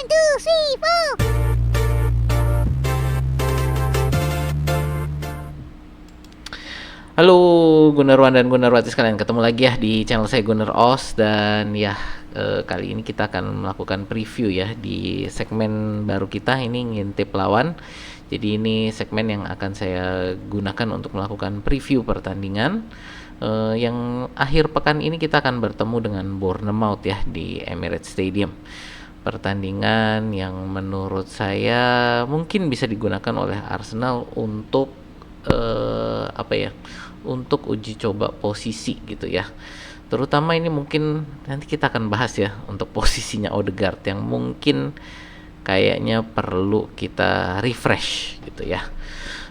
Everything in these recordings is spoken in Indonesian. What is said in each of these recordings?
two, three, four. Halo Gunarwan dan Gunarwati sekalian, ketemu lagi ya di channel saya Gunar Os. Dan ya, kali ini kita akan melakukan preview ya di segmen baru kita ini, ngintip lawan. Jadi ini segmen yang akan saya gunakan untuk melakukan preview pertandingan yang akhir pekan ini. Kita akan bertemu dengan Bournemouth ya di Emirates Stadium. Pertandingan yang menurut saya mungkin bisa digunakan oleh Arsenal untuk untuk uji coba posisi gitu ya. Terutama ini mungkin nanti kita akan bahas ya untuk posisinya Odegaard yang mungkin kayaknya perlu kita refresh gitu ya.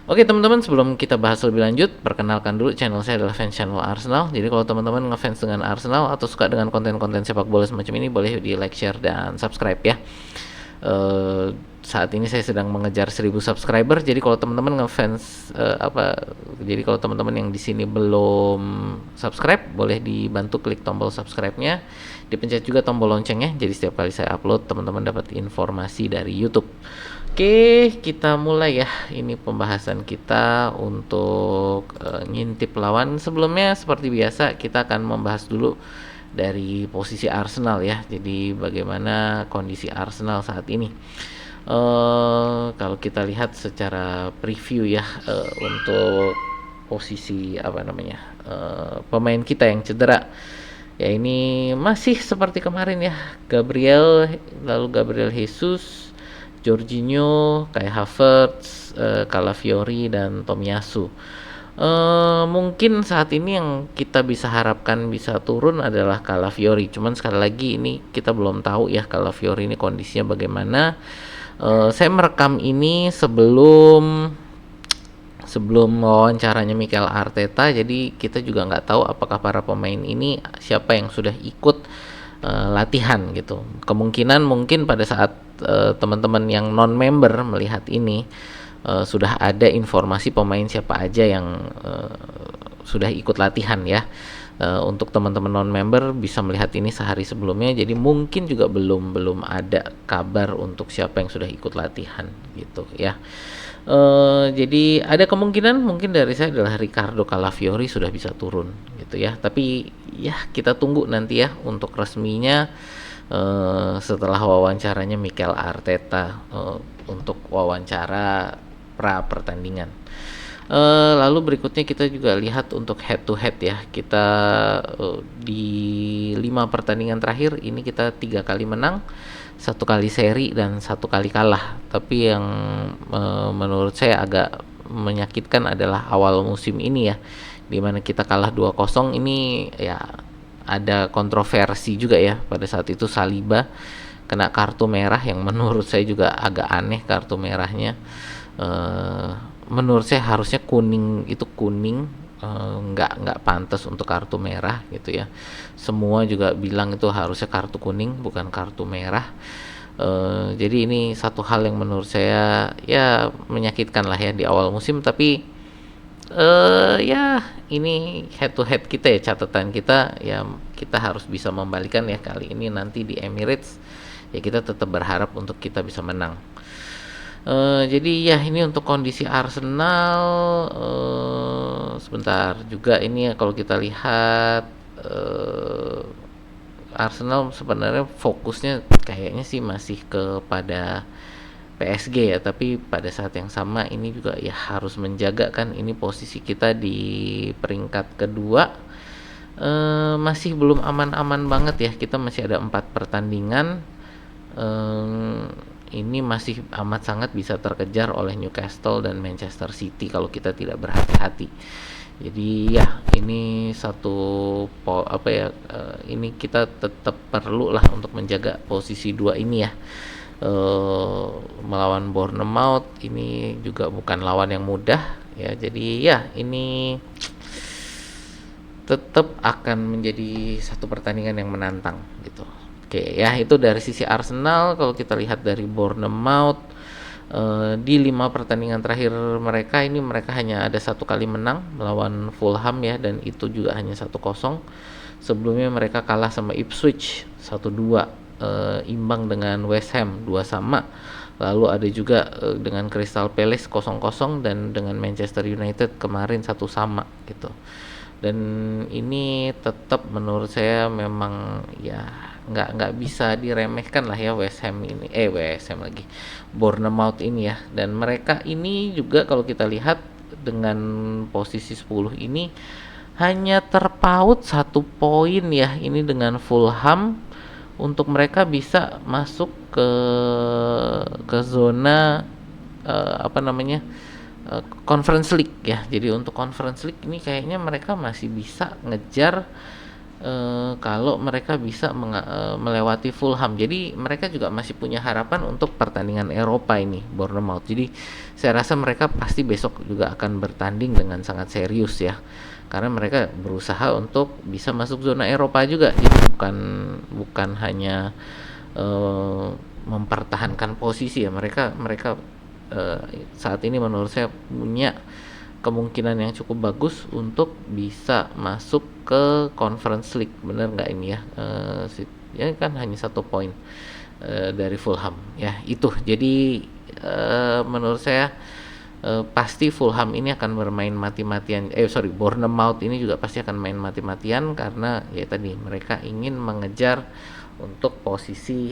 Oke teman-teman, sebelum kita bahas lebih lanjut, perkenalkan dulu, channel saya adalah fans channel Arsenal. Jadi kalau teman-teman ngefans dengan Arsenal atau suka dengan konten-konten sepak bola semacam ini, boleh di like, share, dan subscribe ya. Saat ini saya sedang mengejar 1000 subscriber. Jadi kalau teman-teman ngefans jadi kalau teman-teman yang di sini belum subscribe, boleh dibantu klik tombol subscribe-nya, dipencet juga tombol loncengnya. Jadi setiap kali saya upload, teman-teman dapat informasi dari YouTube. Oke, kita mulai ya. Ini pembahasan kita untuk ngintip lawan. Sebelumnya seperti biasa kita akan membahas dulu dari posisi Arsenal ya. Jadi bagaimana kondisi Arsenal saat ini. Kalau kita lihat secara preview ya, untuk posisi pemain kita yang cedera. Ya ini masih seperti kemarin ya. Gabriel Jesus, Jorginho, Kai Havertz, Calafiori, dan Tomiyasu. Mungkin saat ini yang kita bisa harapkan bisa turun adalah Calafiori. Cuman sekali lagi ini kita belum tahu ya Calafiori ini kondisinya bagaimana. Saya merekam ini sebelum wawancaranya Mikel Arteta. Jadi kita juga nggak tahu apakah para pemain ini siapa yang sudah ikut latihan gitu. Kemungkinan mungkin pada saat teman-teman yang non-member melihat ini, sudah ada informasi pemain siapa aja yang sudah ikut latihan ya. Untuk teman-teman non-member bisa melihat ini sehari sebelumnya. Jadi mungkin juga belum ada kabar untuk siapa yang sudah ikut latihan gitu ya. Jadi ada kemungkinan mungkin dari saya adalah Ricardo Calafiori sudah bisa turun gitu ya. Tapi ya kita tunggu nanti ya untuk resminya setelah wawancaranya Mikel Arteta, untuk wawancara pra pertandingan. Lalu berikutnya kita juga lihat untuk head to head ya. Kita di 5 pertandingan terakhir ini kita 3 kali menang, 1 kali seri, dan 1 kali kalah. Tapi yang menurut saya agak menyakitkan adalah awal musim ini ya, dimana kita kalah 2-0. Ini ya ada kontroversi juga ya. Pada saat itu Saliba kena kartu merah yang menurut saya juga agak aneh kartu merahnya. Menurut saya harusnya kuning, nggak pantas untuk kartu merah gitu ya. Semua juga bilang itu harusnya kartu kuning bukan kartu merah. Jadi ini satu hal yang menurut saya ya menyakitkan lah ya di awal musim. Tapi ya ini head to head kita ya, catatan kita ya, kita harus bisa membalikan ya kali ini nanti di Emirates. Ya kita tetap berharap untuk kita bisa menang. Jadi ya ini untuk kondisi Arsenal. Sebentar juga ini ya, kalau kita lihat Arsenal sebenarnya fokusnya kayaknya sih masih kepada PSG ya, tapi pada saat yang sama ini juga ya harus menjaga kan, ini posisi kita di peringkat kedua. Masih belum aman-aman banget ya, kita masih ada 4 pertandingan. Ini masih amat sangat bisa terkejar oleh Newcastle dan Manchester City kalau kita tidak berhati-hati. Jadi ya ini ini kita tetap perlu lah untuk menjaga posisi 2 ini ya. Melawan Bournemouth ini juga bukan lawan yang mudah ya. Jadi ya ini tetap akan menjadi satu pertandingan yang menantang gitu. Oke ya, itu dari sisi Arsenal. Kalau kita lihat dari Bournemouth, di 5 pertandingan terakhir mereka ini, mereka hanya ada 1 kali menang melawan Fulham ya, dan itu juga hanya 1-0. Sebelumnya mereka kalah sama Ipswich 1-2. imbang dengan West Ham 2-2. Lalu ada juga dengan Crystal Palace 0-0 dan dengan Manchester United kemarin 1-1 gitu. Dan ini tetap menurut saya memang ya nggak bisa diremehkan lah ya West Ham lagi, Bournemouth ini ya. Dan mereka ini juga kalau kita lihat dengan posisi 10 ini hanya terpaut 1 poin ya ini dengan Fulham untuk mereka bisa masuk ke zona apa namanya, Conference League ya. Jadi untuk Conference League ini kayaknya mereka masih bisa ngejar kalau mereka bisa melewati Fulham. Jadi mereka juga masih punya harapan untuk pertandingan Eropa ini, Bournemouth. Jadi saya rasa mereka pasti besok juga akan bertanding dengan sangat serius ya. Karena mereka berusaha untuk bisa masuk zona Eropa juga. Jadi bukan hanya mempertahankan posisi ya. Mereka saat ini menurut saya punya kemungkinan yang cukup bagus untuk bisa masuk ke Conference League. Bener nggak ini ya? Ya kan hanya 1 poin dari Fulham ya itu. Jadi menurut saya pasti Fulham ini akan bermain mati-matian. Bournemouth ini juga pasti akan main mati-matian karena ya tadi mereka ingin mengejar untuk posisi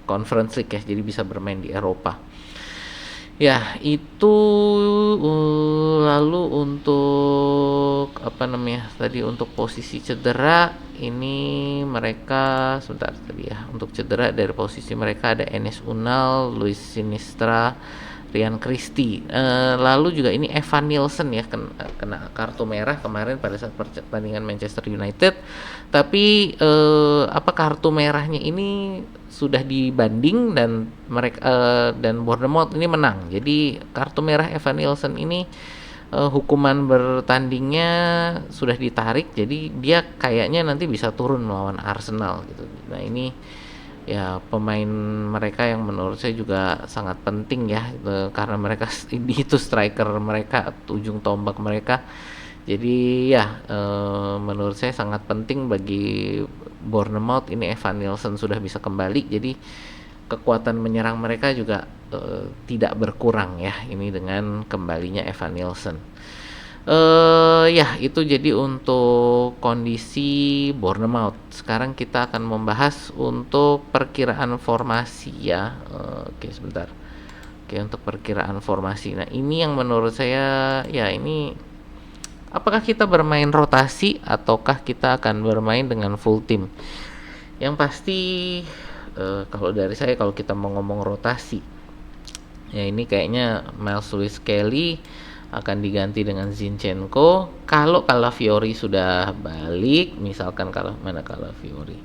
Conference League ya. Jadi bisa bermain di Eropa. Ya, itu lalu untuk apa namanya tadi untuk posisi cedera ini mereka sebentar tadi ya. Untuk cedera dari posisi mereka ada Enes Unal, Luis Sinistra, Ryan Christie. Lalu juga ini Evan Nielsen ya kena kartu merah kemarin pada saat pertandingan Manchester United. Tapi apa kartu merahnya ini sudah dibanding dan mereka dan Bournemouth ini menang. Jadi kartu merah Evan Nielsen ini hukuman bertandingnya sudah ditarik. Jadi dia kayaknya nanti bisa turun melawan Arsenal gitu. Nah, ini ya pemain mereka yang menurut saya juga sangat penting ya karena mereka itu striker mereka, ujung tombak mereka. Jadi ya menurut saya sangat penting bagi Bournemouth ini Evan Nielsen sudah bisa kembali. Jadi kekuatan menyerang mereka juga tidak berkurang ya ini dengan kembalinya Evan Nielsen. Ya itu jadi untuk kondisi Bournemouth. Sekarang kita akan membahas untuk perkiraan formasi ya. Oke sebentar. Oke untuk perkiraan formasi. Nah ini yang menurut saya ya ini apakah kita bermain rotasi ataukah kita akan bermain dengan full team? Yang pasti kalau dari saya kalau kita mau ngomong rotasi ya ini kayaknya Miles Lewis Kelly akan diganti dengan Zinchenko. Kalau Calafiori sudah balik, misalkan Calafiori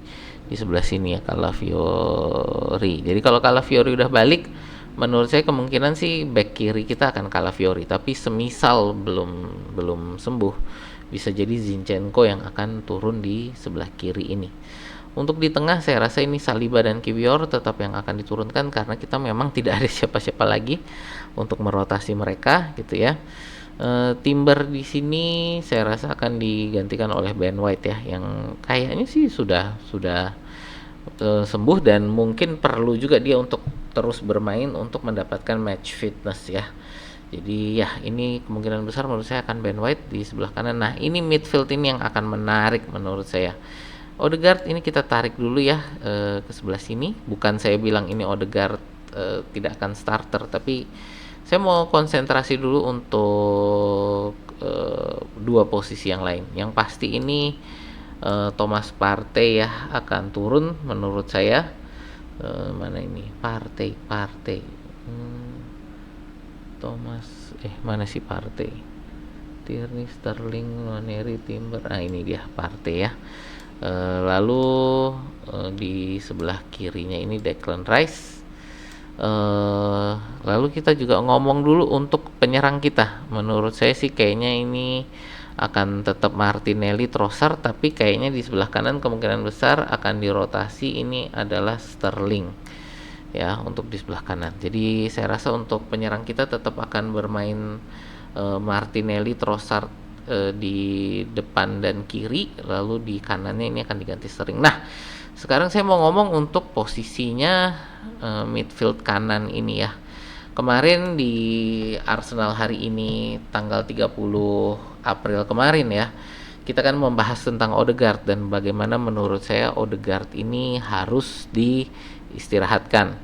di sebelah sini ya Calafiori. Jadi kalau Calafiori udah balik, menurut saya kemungkinan sih back kiri kita akan Calafiori. Tapi semisal belum sembuh, bisa jadi Zinchenko yang akan turun di sebelah kiri ini. Untuk di tengah saya rasa ini Saliba dan Kiwior tetap yang akan diturunkan karena kita memang tidak ada siapa-siapa lagi untuk merotasi mereka gitu ya. Timber di sini saya rasa akan digantikan oleh Ben White ya yang kayaknya sih sudah sembuh dan mungkin perlu juga dia untuk terus bermain untuk mendapatkan match fitness ya. Jadi ya ini kemungkinan besar menurut saya akan Ben White di sebelah kanan. Nah ini midfield ini yang akan menarik menurut saya. Odegaard ini kita tarik dulu ya ke sebelah sini. Bukan saya bilang ini Odegaard tidak akan starter, tapi saya mau konsentrasi dulu untuk dua posisi yang lain. Yang pasti ini Thomas Partey ya akan turun menurut saya. Mana ini Partey Thomas mana sih Partey? Tierney, Sterling, Nwaneri, Timber. Ini dia Partey ya. Lalu di sebelah kirinya ini Declan Rice. Lalu kita juga ngomong dulu untuk penyerang kita. Menurut saya sih kayaknya ini akan tetap Martinelli, Trossard, tapi kayaknya di sebelah kanan kemungkinan besar akan dirotasi ini adalah Sterling ya untuk di sebelah kanan. Jadi saya rasa untuk penyerang kita tetap akan bermain Martinelli, Trossard di depan dan kiri, lalu di kanannya ini akan diganti Sterling. Nah Sekarang saya mau ngomong untuk posisinya midfield kanan ini ya. Kemarin di Arsenal hari ini tanggal 30 April kemarin ya, kita kan membahas tentang Odegaard dan bagaimana menurut saya Odegaard ini harus diistirahatkan.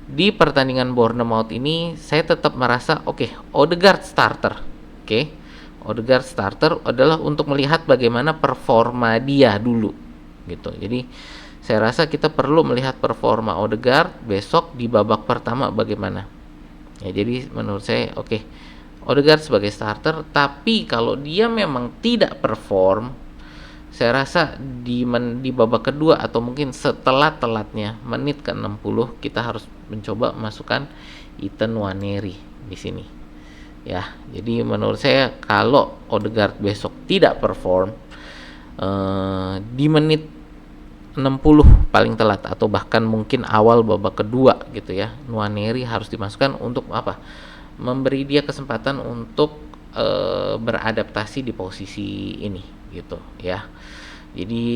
Di pertandingan Bournemouth ini saya tetap merasa oke, Odegaard starter. Oke. Odegaard starter adalah untuk melihat bagaimana performa dia dulu gitu. Jadi saya rasa kita perlu melihat performa Odegaard besok di babak pertama bagaimana. Ya, jadi menurut saya oke, Odegaard sebagai starter, tapi kalau dia memang tidak perform, saya rasa di babak kedua atau mungkin setelah telatnya menit ke-60 kita harus mencoba masukkan Ethan Nwaneri di sini. Ya, jadi menurut saya kalau Odegaard besok tidak perform di menit 60 paling telat atau bahkan mungkin awal babak kedua gitu ya, Nwaneri harus dimasukkan untuk apa? Memberi dia kesempatan untuk beradaptasi di posisi ini gitu ya. Jadi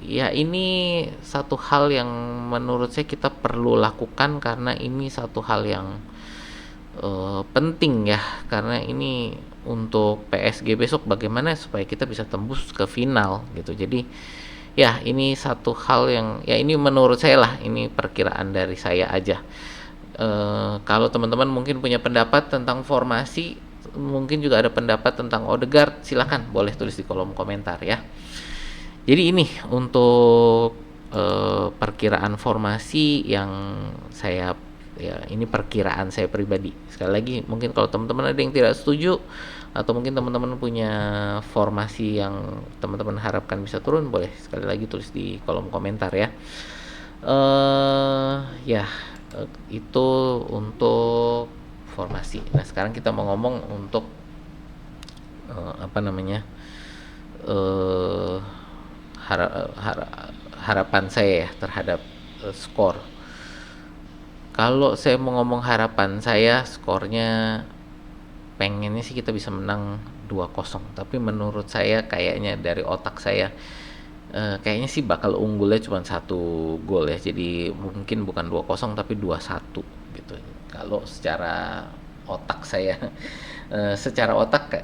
ya ini satu hal yang menurut saya kita perlu lakukan karena ini satu hal yang penting ya, karena ini untuk PSG besok bagaimana supaya kita bisa tembus ke final gitu. Jadi ya ini satu hal yang ya ini menurut saya lah, ini perkiraan dari saya aja. Kalau teman-teman mungkin punya pendapat tentang formasi, mungkin juga ada pendapat tentang Odegaard, silakan boleh tulis di kolom komentar ya. Jadi ini untuk perkiraan formasi yang saya, ya ini perkiraan saya pribadi. Sekali lagi mungkin kalau teman-teman ada yang tidak setuju atau mungkin teman-teman punya formasi yang teman-teman harapkan bisa turun, boleh sekali lagi tulis di kolom komentar ya. Ya itu untuk formasi. Nah sekarang kita mau ngomong untuk apa namanya, harapan saya ya terhadap skor. Kalau saya mau ngomong harapan saya, skornya pengennya sih kita bisa menang 2-0, tapi menurut saya kayaknya dari otak saya kayaknya sih bakal unggulnya cuma 1 gol ya. Jadi mungkin bukan 2-0 tapi 2-1 gitu. Kalau secara otak saya secara otak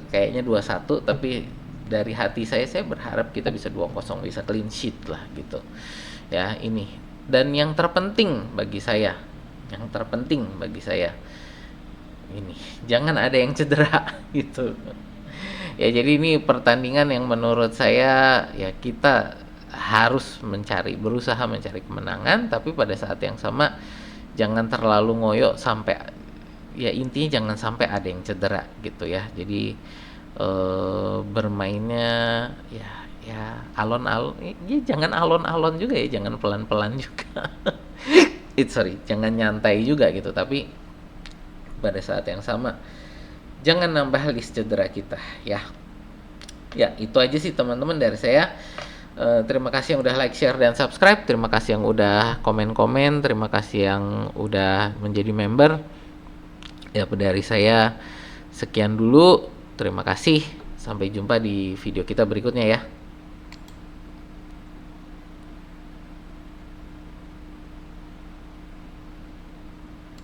kayaknya 2-1, tapi dari hati saya berharap kita bisa 2-0, bisa clean sheet lah gitu. Ya, ini. Dan yang terpenting bagi saya ini jangan ada yang cedera gitu ya. Jadi ini pertandingan yang menurut saya ya kita harus berusaha mencari kemenangan, tapi pada saat yang sama jangan terlalu ngoyo sampai, ya intinya jangan sampai ada yang cedera gitu ya. Jadi bermainnya ya alon-alon ya, jangan alon-alon juga ya, jangan pelan-pelan juga jangan nyantai juga gitu, tapi pada saat yang sama jangan nambah list cedera kita ya. Ya itu aja sih teman-teman dari saya. Terima kasih yang udah like, share, dan subscribe. Terima kasih yang udah komen-komen. Terima kasih yang udah menjadi member. Ya dari saya sekian dulu. Terima kasih. Sampai jumpa di video kita berikutnya ya.